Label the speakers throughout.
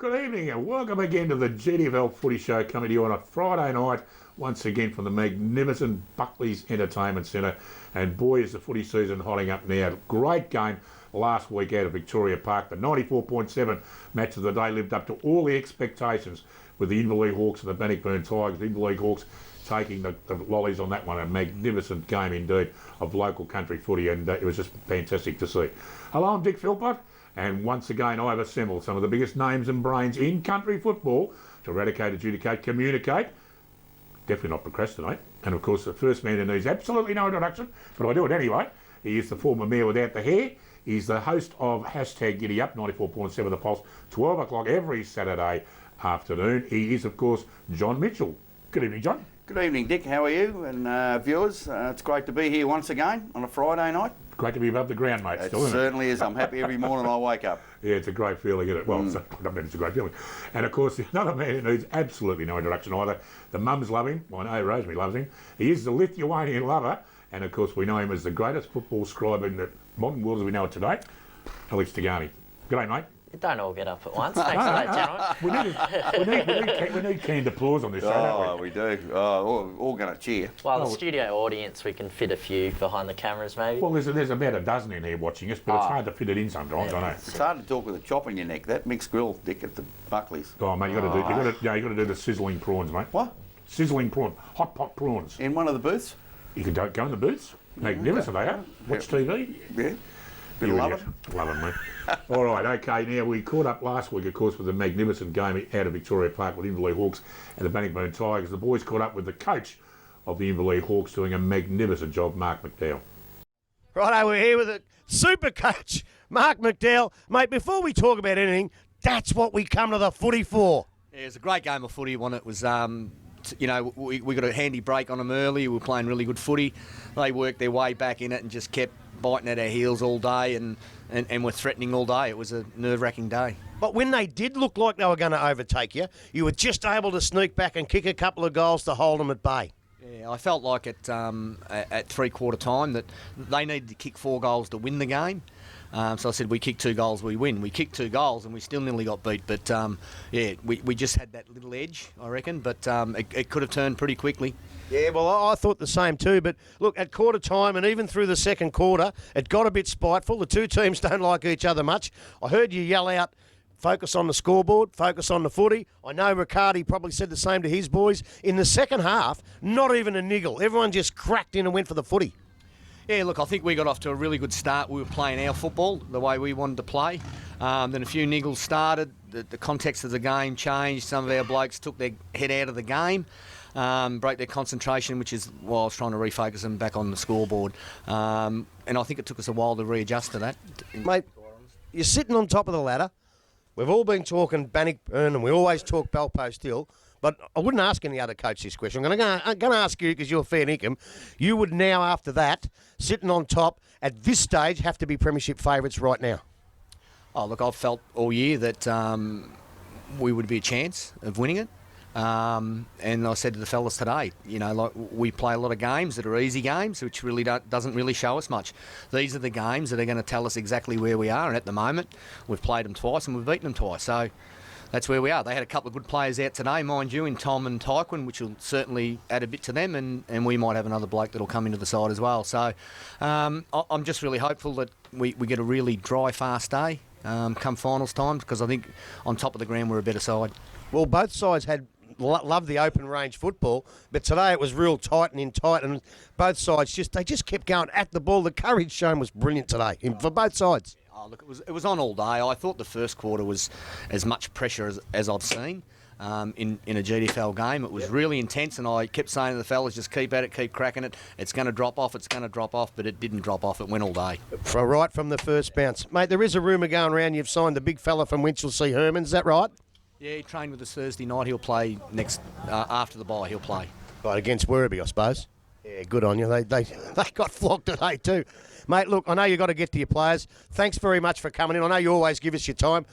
Speaker 1: Good evening and welcome again to the Gdfl Footy Show, coming to you on a Friday night, once again from the magnificent Buckley's Entertainment Centre. And boy, is the footy season hotting up now. Great game last week out of Victoria Park. The 94.7 match of the day lived up to all the expectations with the Inverleigh Hawks and the Bannockburn Tigers. The Inverleigh Hawks taking the lollies on that one. A magnificent game indeed of local country footy, and it was just fantastic to see. Hello, I'm Dick Philpott. And once again, I've assembled some of the biggest names and brains in country football to eradicate, adjudicate, communicate, definitely not procrastinate. And of course, the first man who needs absolutely no introduction, but I do it anyway. He is the former mayor without the hair. He's the host of hashtag GiddyUp, 94.7 The Pulse, 12 o'clock every Saturday afternoon. He is, of course, John Mitchell. Good evening, John.
Speaker 2: Good evening, Dick. How are you and viewers? It's great to be here once again on a Friday night.
Speaker 1: Great to be above the ground, mate.
Speaker 2: It certainly is. I'm happy every morning I wake up.
Speaker 1: Yeah, it's a great feeling, isn't it? Well, it's a great feeling. And of course, another man who needs absolutely no introduction either. The mums love him. I know Rosemary loves him. He is the Lithuanian lover. And of course, we know him as the greatest football scribe in the modern world as we know it today, Alex Tagani. G'day, mate.
Speaker 3: Don't all get up at once. Thanks for that, gentlemen.
Speaker 1: We need canned applause on this show, don't we?
Speaker 2: We do. All going to cheer.
Speaker 3: Well, the studio audience, we can fit a few behind the cameras, maybe.
Speaker 1: Well, there's about a dozen in here watching us, but it's hard to fit it in sometimes, I know.
Speaker 2: It's hard to talk with a chop in your neck. That mixed grill, Dick, at the Buckley's.
Speaker 1: Oh, mate, you got to do the sizzling prawns, mate.
Speaker 2: What?
Speaker 1: Sizzling prawns, hot pot prawns.
Speaker 2: In one of the booths?
Speaker 1: You can go in the booths. Magnificent they are. Watch TV.
Speaker 2: Yeah. Love it.
Speaker 1: Love it, mate. All right, okay. Now, we caught up last week, of course, with a magnificent game out of Victoria Park with Inverleigh Hawks and the Bannockburn Tigers. The boys caught up with the coach of the Inverleigh Hawks doing a magnificent job, Mark McDowell.
Speaker 4: Righto, we're here with the super coach, Mark McDowell. Mate, before we talk about anything, that's what we come to the footy for.
Speaker 5: Yeah, it was a great game of footy when it was, we got a handy break on them early. We were playing really good footy. They worked their way back in it and just kept biting at our heels all day and were threatening all day. It was a nerve-wracking day.
Speaker 4: But when they did look like they were going to overtake you, you were just able to sneak back and kick a couple of goals to hold them at bay.
Speaker 5: Yeah, I felt like at three-quarter time that they needed to kick 4 goals to win the game. So I said, we kick 2 goals, we win. We kicked 2 goals and we still nearly got beat. But, we just had that little edge, I reckon. But it could have turned pretty quickly.
Speaker 4: Yeah, well, I thought the same too. But, look, at quarter time and even through the second quarter, it got a bit spiteful. The two teams don't like each other much. I heard you yell out, focus on the scoreboard, focus on the footy. I know Riccardi probably said the same to his boys. In the second half, not even a niggle. Everyone just cracked in and went for the footy.
Speaker 5: Yeah, look, I think we got off to a really good start. We were playing our football the way we wanted to play. Then a few niggles started. The context of the game changed. Some of our blokes took their head out of the game, broke their concentration, which is why I was trying to refocus them back on the scoreboard. And I think it took us a while to readjust to that.
Speaker 4: Mate, you're sitting on top of the ladder. We've all been talking Bannockburn and we always talk Bellpost Hill. But I wouldn't ask any other coach this question. I'm going to ask you because you're fair income. You would now, after that, sitting on top, at this stage, have to be premiership favourites right now.
Speaker 5: Oh, look, I've felt all year that we would be a chance of winning it. And I said to the fellas today, we play a lot of games that are easy games, which really doesn't really show us much. These are the games that are going to tell us exactly where we are. And at the moment, we've played them twice and we've beaten them twice. So that's where we are. They had a couple of good players out today, mind you, in Tom and Taekwon, which will certainly add a bit to them, and we might have another bloke that'll come into the side as well. So I'm just really hopeful that we get a really dry, fast day come finals time, because I think on top of the ground we're a better side.
Speaker 4: Well, both sides had loved the open range football, but today it was real tight and in tight, and both sides just kept going at the ball. The courage shown was brilliant today for both sides.
Speaker 5: Oh, look, it was on all day. I thought the first quarter was as much pressure as I've seen in a Gdfl game. It was really intense, and I kept saying to the fellas, just keep at it, keep cracking it. It's going to drop off, but it didn't drop off. It went all day.
Speaker 4: Right from the first bounce. Mate, there is a rumour going around you've signed the big fella from Winchelsea, Herman. Is that right?
Speaker 5: Yeah, he trained with us Thursday night. He'll play next after the bye. He'll play.
Speaker 4: Right, against Werribee, I suppose. Yeah, good on you. They got flogged today too. Mate, look, I know you've got to get to your players. Thanks very much for coming in. I know you always give us your time.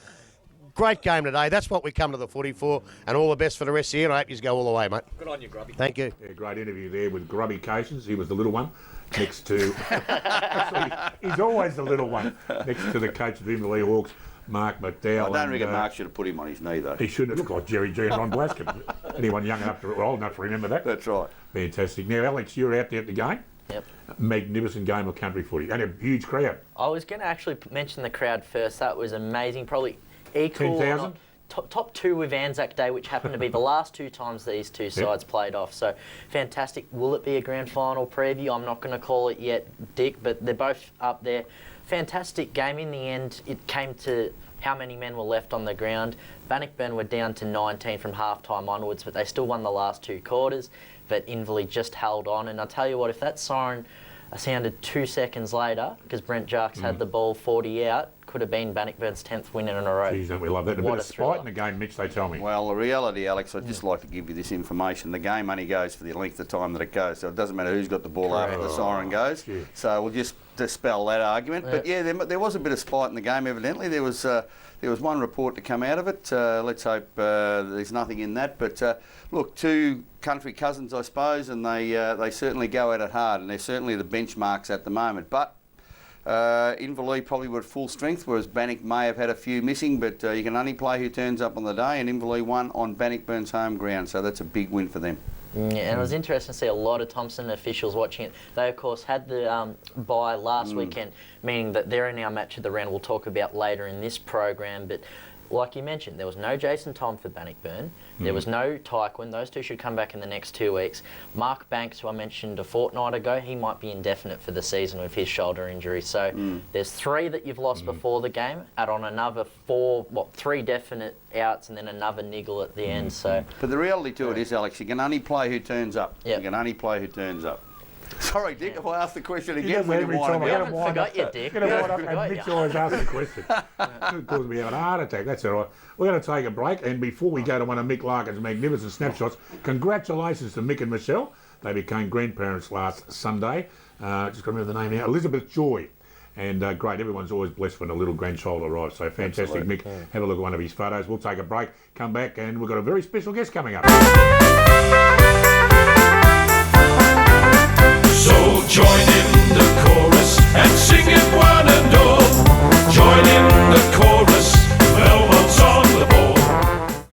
Speaker 4: Great game today. That's what we come to the footy for, and all the best for the rest of the year. I hope you go all the way, mate.
Speaker 5: Good on you, Grubby.
Speaker 4: Thank you.
Speaker 1: Yeah, great interview there with Grubby Cations. He was the little one next to... Actually, he's always the little one next to the coach of the Inverleigh Hawks, Mark McDowell.
Speaker 2: I don't reckon Mark should have put him on his knee, though.
Speaker 1: He shouldn't have looked like Jerry G and Ron Blaskin. Anyone young enough or old enough to remember that?
Speaker 2: That's right.
Speaker 1: Fantastic. Now, Alex, you're out there at the game.
Speaker 3: Yep.
Speaker 1: Magnificent game of country footy and a huge crowd.
Speaker 3: I was going to actually mention the crowd first. That was amazing. Probably equal.
Speaker 1: 10,000?
Speaker 3: Top two with Anzac Day, which happened to be the last two times these two sides played off. So fantastic. Will it be a grand final preview? I'm not going to call it yet, Dick, but they're both up there. Fantastic game. In the end, it came to how many men were left on the ground. Bannockburn were down to 19 from half-time onwards, but they still won the last two quarters. But Inverleigh just held on. And I'll tell you what, if that siren sounded 2 seconds later, because Brent Jarks had the ball 40 out, could have been Bannockburn's 10th win in a row.
Speaker 1: Geez, don't we love that? A
Speaker 3: What
Speaker 1: bit
Speaker 3: a
Speaker 1: of spite
Speaker 3: thriller.
Speaker 1: in the game, Mitch, they tell me.
Speaker 2: Well, the reality, Alex, I'd just like to give you this information. The game only goes for the length of time that it goes, so it doesn't matter who's got the ball after the siren goes.
Speaker 1: Shit.
Speaker 2: So we'll just dispel that argument. But yeah, there was a bit of spite in the game, evidently. There was one report to come out of it. Let's hope there's nothing in that. But look, two country cousins, I suppose, and they certainly go at it hard, and they're certainly the benchmarks at the moment. But Inverleigh probably were at full strength, whereas Bannock may have had a few missing, but you can only play who turns up on the day, and Inverleigh won on Bannockburn's home ground, so that's a big win for them.
Speaker 3: Yeah, and it was interesting to see a lot of Thompson officials watching it. They, of course, had the bye last weekend, meaning that they're in our match of the round we'll talk about later in this program. But like you mentioned, there was no Jason Tom for Bannockburn. There was no Tyquin. Those two should come back in the next 2 weeks. Mark Banks, who I mentioned a fortnight ago, he might be indefinite for the season with his shoulder injury. So there's 3 that you've lost before the game, add on another 3 definite outs and then another niggle at the end. So,
Speaker 2: But the reality to it is, Alex, you can only play who turns up.
Speaker 3: Yep.
Speaker 2: You can only play who turns up. Sorry, Dick, if I ask the question
Speaker 1: You
Speaker 2: again,
Speaker 1: don't
Speaker 2: when
Speaker 1: every
Speaker 2: you wind
Speaker 1: time
Speaker 2: me
Speaker 1: I
Speaker 2: up.
Speaker 1: get a wind
Speaker 3: forgot
Speaker 1: up.
Speaker 3: you, Dick.
Speaker 1: Get a wind up,
Speaker 3: Forgot
Speaker 1: and Mitch
Speaker 3: you.
Speaker 1: always asks the question. It caused me having a heart attack. That's all right. We're going to take a break, and before we go to one of Mick Larkin's magnificent snapshots, congratulations to Mick and Michelle. They became grandparents last Sunday. Just got to remember the name now. Elizabeth Joy. And great, everyone's always blessed when a little grandchild arrives. So fantastic, Mick. Have a look at one of his photos. We'll take a break, come back, and we've got a very special guest coming up.